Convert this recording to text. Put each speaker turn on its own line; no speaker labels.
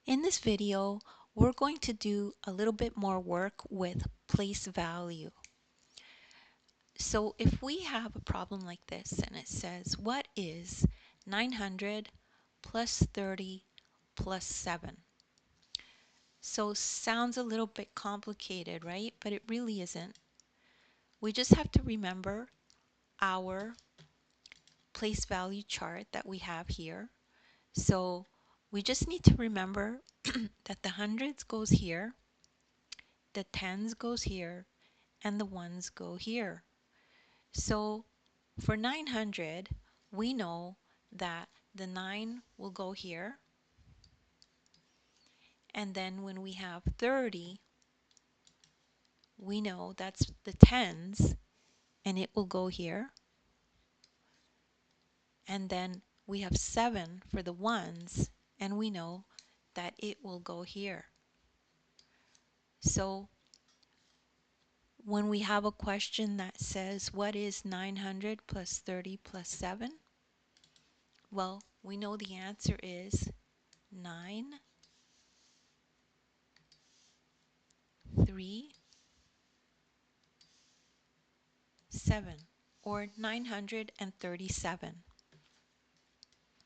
In this video, we're going to do a little bit more work with place value. So if we have a problem like this and it says, what is 900 plus 30 plus 7? So sounds a little bit complicated, right? But it really isn't. We just have to remember our place value chart that we have here. So we just need to remember that the hundreds goes here, the tens goes here, and the ones go here. So for 900, we know that the 9 will go here, and then when we have 30, we know that's the tens, and it will go here, and then we have 7 for the ones, and we know that it will go here. So when we have a question that says, what is 900 plus 30 plus 7? Well, we know the answer is 9, 3, 7, or 937.